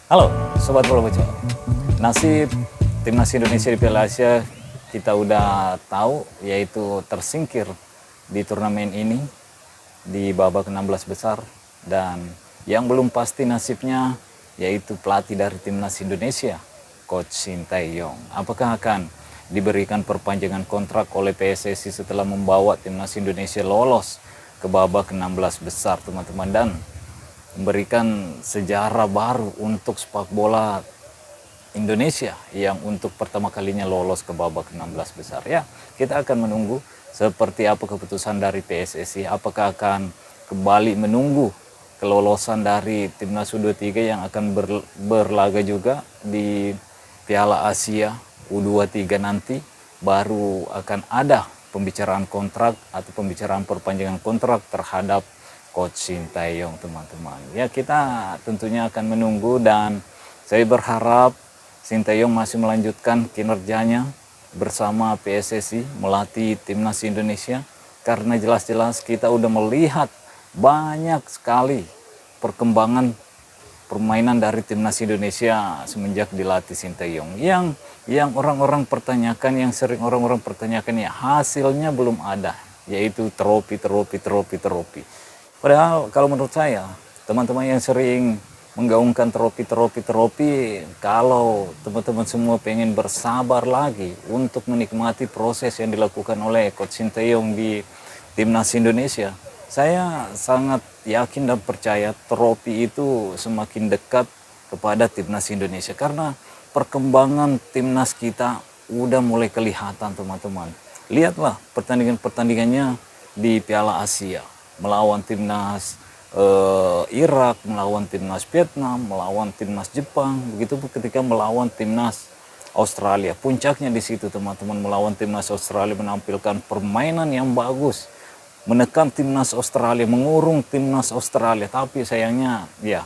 Halo, Sobat Bola Bejo. Nasib Timnas Indonesia di Piala Asia kita udah tahu, yaitu tersingkir di turnamen ini di babak 16 besar. Dan yang belum pasti nasibnya yaitu pelatih dari Timnas Indonesia, Coach Sintayong. Apakah akan diberikan perpanjangan kontrak oleh PSSI setelah membawa Timnas Indonesia lolos ke babak 16 besar, teman-teman, dan memberikan sejarah baru untuk sepak bola Indonesia yang untuk pertama kalinya lolos ke babak 16 besar. Ya, kita akan menunggu seperti apa keputusan dari PSSI. Apakah akan kembali menunggu kelolosan dari Timnas U23 yang akan berlaga juga di Piala Asia U23 nanti, baru akan ada pembicaraan kontrak atau pembicaraan perpanjangan kontrak terhadap Coach Sintayong, teman-teman. Ya, kita tentunya akan menunggu, dan saya berharap Sintayong masih melanjutkan kinerjanya bersama PSSI melatih Timnas Indonesia, karena jelas-jelas kita udah melihat banyak sekali perkembangan permainan dari Timnas Indonesia semenjak dilatih Sintayong. Yang orang-orang pertanyakan, yang sering orang-orang pertanyakan, ya hasilnya belum ada, yaitu trofi. Padahal kalau menurut saya, teman-teman yang sering menggaungkan trofi, kalau teman-teman semua pengen bersabar lagi untuk menikmati proses yang dilakukan oleh Coach Sintayong di Timnas Indonesia, saya sangat yakin dan percaya trofi itu semakin dekat kepada Timnas Indonesia, karena perkembangan Timnas kita udah mulai kelihatan, teman-teman. Lihatlah pertandingannya di Piala Asia, melawan Timnas Irak, melawan Timnas Vietnam, melawan Timnas Jepang, begitu ketika melawan Timnas Australia. Puncaknya di situ, teman-teman, melawan Timnas Australia menampilkan permainan yang bagus, menekan Timnas Australia, mengurung Timnas Australia, tapi sayangnya ya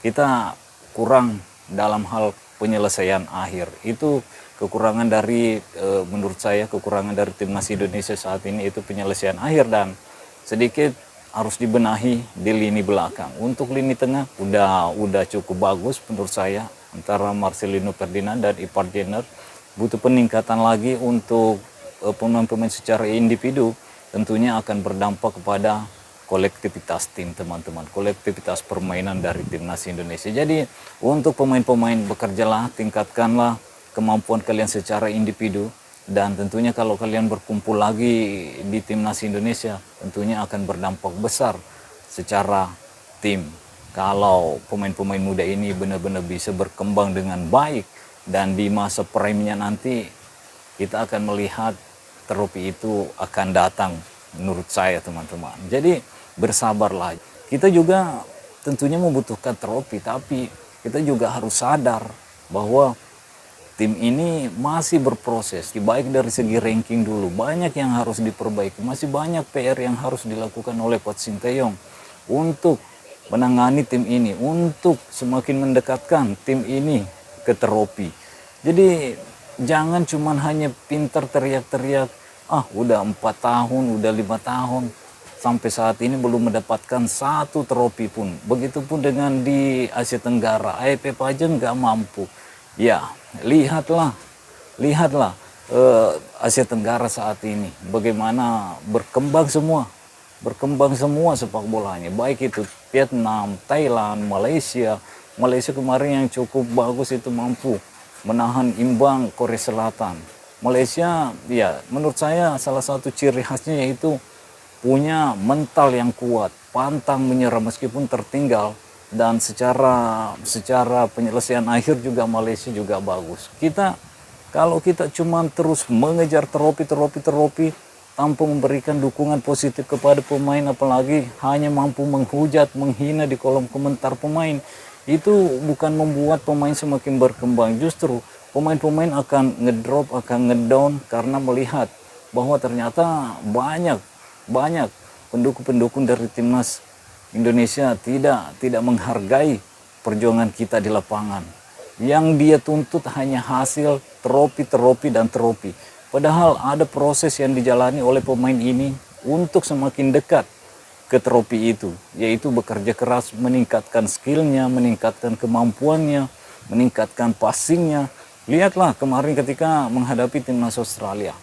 kita kurang dalam hal penyelesaian akhir. Itu kekurangan dari menurut saya kekurangan dari Timnas Indonesia saat ini, itu penyelesaian akhir, dan sedikit harus dibenahi di lini belakang. Untuk lini tengah udah cukup bagus menurut saya, antara Marcelino Ferdinand dan Ipar Jenner. Butuh peningkatan lagi untuk pemain-pemain secara individu, tentunya akan berdampak kepada kolektivitas tim, teman-teman, kolektivitas permainan dari Timnas Indonesia. Jadi untuk pemain-pemain, bekerjalah, tingkatkanlah kemampuan kalian secara individu. Dan tentunya kalau kalian berkumpul lagi di Timnas Indonesia, tentunya akan berdampak besar secara tim. Kalau pemain-pemain muda ini benar-benar bisa berkembang dengan baik, dan di masa prime-nya nanti kita akan melihat trofi itu akan datang menurut saya, teman-teman. Jadi bersabarlah. Kita juga tentunya membutuhkan trofi, tapi kita juga harus sadar bahwa tim ini masih berproses, baik dari segi ranking dulu, banyak yang harus diperbaiki, masih banyak PR yang harus dilakukan oleh Coach Sintayong untuk menangani tim ini, untuk semakin mendekatkan tim ini ke trofi. Jadi jangan cuman hanya pintar teriak-teriak, udah 4 tahun, udah 5 tahun, sampai saat ini belum mendapatkan satu trofi pun. Begitupun dengan di Asia Tenggara, AFF aja nggak mampu. Ya, lihatlah Asia Tenggara saat ini bagaimana berkembang semua sepak bolanya, baik itu Vietnam, Thailand, Malaysia kemarin yang cukup bagus itu mampu menahan imbang Korea Selatan. Malaysia, ya menurut saya salah satu ciri khasnya yaitu punya mental yang kuat, pantang menyerah meskipun tertinggal. Dan secara penyelesaian akhir juga Malaysia juga bagus. Kalau kita cuma terus mengejar trofi tanpa memberikan dukungan positif kepada pemain, apalagi hanya mampu menghujat, menghina di kolom komentar pemain, itu bukan membuat pemain semakin berkembang. Justru pemain-pemain akan ngedrop, akan ngedown, karena melihat bahwa ternyata banyak pendukung-pendukung dari Timnas Indonesia tidak menghargai perjuangan kita di lapangan. Yang dia tuntut hanya hasil, trofi. Padahal ada proses yang dijalani oleh pemain ini untuk semakin dekat ke trofi itu, yaitu bekerja keras, meningkatkan skillnya, meningkatkan kemampuannya, meningkatkan passingnya. Lihatlah kemarin ketika menghadapi timnas Australia,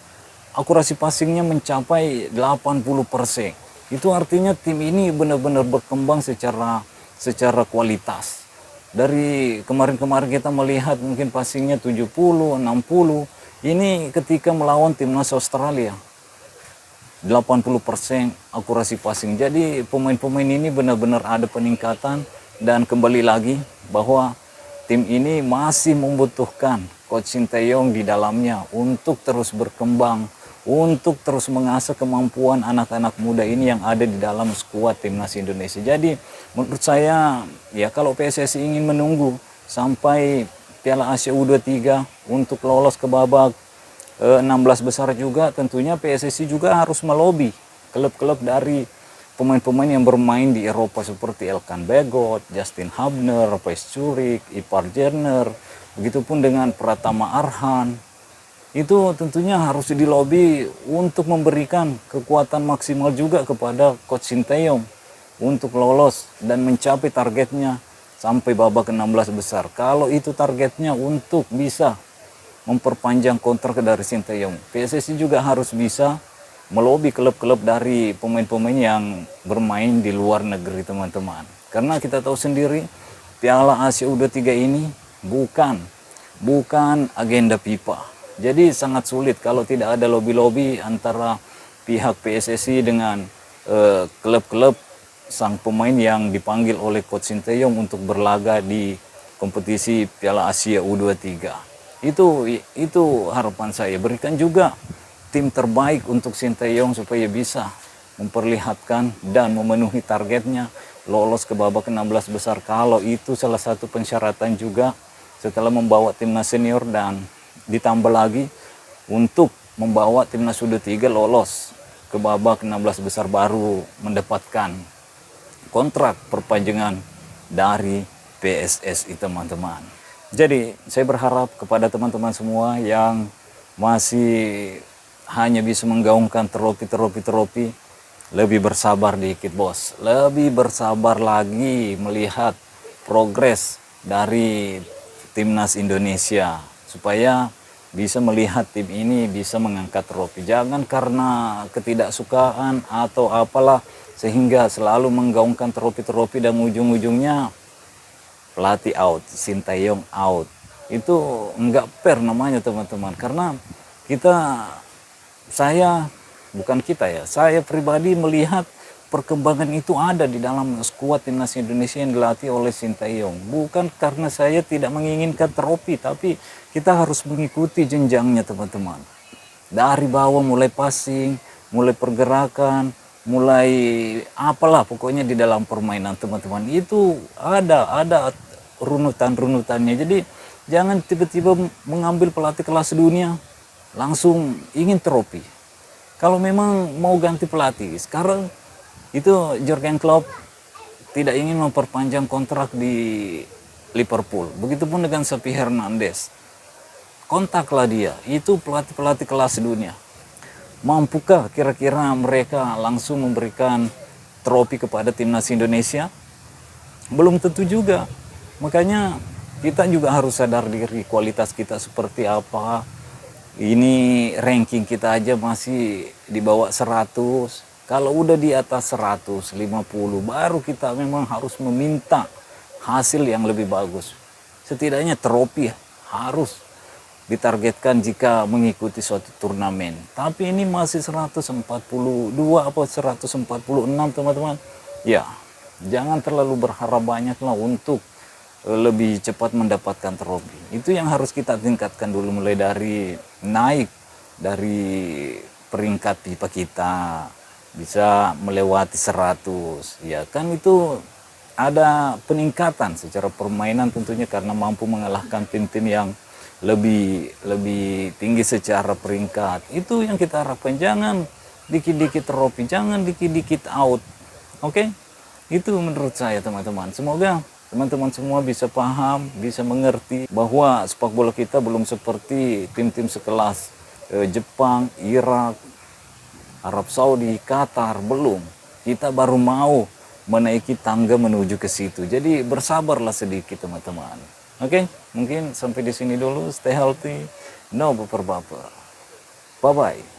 akurasi passingnya mencapai 80%. Itu artinya tim ini benar-benar berkembang secara kualitas. Dari kemarin-kemarin kita melihat mungkin passingnya 70, 60. Ini ketika melawan timnas Australia 80% akurasi passing. Jadi pemain-pemain ini benar-benar ada peningkatan, dan kembali lagi bahwa tim ini masih membutuhkan Coach Sinteyong di dalamnya untuk terus berkembang, untuk terus mengasah kemampuan anak-anak muda ini yang ada di dalam skuad timnas Indonesia. Jadi menurut saya ya, kalau PSSI ingin menunggu sampai Piala Asia U23 untuk lolos ke babak 16 besar juga, tentunya PSSI juga harus melobi klub-klub dari pemain-pemain yang bermain di Eropa seperti Elkan Bagot, Justin Hubner, Pais Curik, Ipar Jerner, begitupun dengan Pratama Arhan. Itu tentunya harus dilobi untuk memberikan kekuatan maksimal juga kepada Coach Sinteyong untuk lolos dan mencapai targetnya sampai babak 16 besar. Kalau itu targetnya untuk bisa memperpanjang kontrak dari Sinteyong, PSSI juga harus bisa melobi klub-klub dari pemain-pemain yang bermain di luar negeri, teman-teman. Karena kita tahu sendiri Piala Asia U23 ini bukan agenda FIFA. Jadi sangat sulit kalau tidak ada lobby-lobby antara pihak PSSI dengan klub-klub sang pemain yang dipanggil oleh Coach Sinteyong untuk berlaga di kompetisi Piala Asia U23. Itu harapan saya. Berikan juga tim terbaik untuk Sinteyong supaya bisa memperlihatkan dan memenuhi targetnya lolos ke babak 16 besar. Kalau itu salah satu persyaratan juga setelah membawa timnas senior, dan ditambah lagi untuk membawa timnas U23 lolos ke babak 16 besar, baru mendapatkan kontrak perpanjangan dari PSSI, teman-teman. Jadi saya berharap kepada teman-teman semua yang masih hanya bisa menggaungkan trofi, lebih bersabar dikit, bos. Lebih bersabar lagi melihat progres dari timnas Indonesia, supaya bisa melihat tim ini bisa mengangkat trofi. Jangan karena ketidaksukaan atau apalah sehingga selalu menggaungkan trofi dan ujung-ujungnya pelatih out, Sinteyong out. Itu enggak fair namanya, teman-teman. Karena saya pribadi melihat perkembangan itu ada di dalam skuad timnas Indonesia yang dilatih oleh Sinteyong. Bukan karena saya tidak menginginkan trofi, tapi kita harus mengikuti jenjangnya, teman-teman. Dari bawah mulai passing, mulai pergerakan, mulai apalah pokoknya di dalam permainan, teman-teman. Itu ada runutan-runutannya. Jadi jangan tiba-tiba mengambil pelatih kelas dunia langsung ingin trofi. Kalau memang mau ganti pelatih sekarang, itu Jurgen Klopp tidak ingin memperpanjang kontrak di Liverpool. Begitupun dengan Xavi Hernandez. Kontaklah dia, itu pelatih-pelatih kelas dunia. Mampukah kira-kira mereka langsung memberikan trofi kepada timnas Indonesia? Belum tentu juga. Makanya kita juga harus sadar diri kualitas kita seperti apa. Ini ranking kita aja masih di bawah 100. Kalau udah di atas 150 baru kita memang harus meminta hasil yang lebih bagus. Setidaknya trofi harus ditargetkan jika mengikuti suatu turnamen. Tapi ini masih 142 apa 146, teman-teman. Ya, jangan terlalu berharap banyak lah untuk lebih cepat mendapatkan trofi. Itu yang harus kita tingkatkan dulu, mulai dari naik dari peringkat FIFA kita bisa melewati 100. Ya kan, itu ada peningkatan secara permainan tentunya karena mampu mengalahkan tim-tim yang lebih tinggi secara peringkat. Itu yang kita harapkan. Jangan dikit-dikit trofi, jangan dikit-dikit out. Oke? Itu menurut saya, teman-teman. Semoga teman-teman semua bisa paham, bisa mengerti bahwa sepak bola kita belum seperti tim-tim sekelas Jepang, Irak, Arab Saudi, Qatar, belum. kita baru mau menaiki tangga menuju ke situ. Jadi bersabarlah sedikit teman-teman. Oke, mungkin sampai di sini dulu. Stay healthy, no baper-baper. Bye-bye.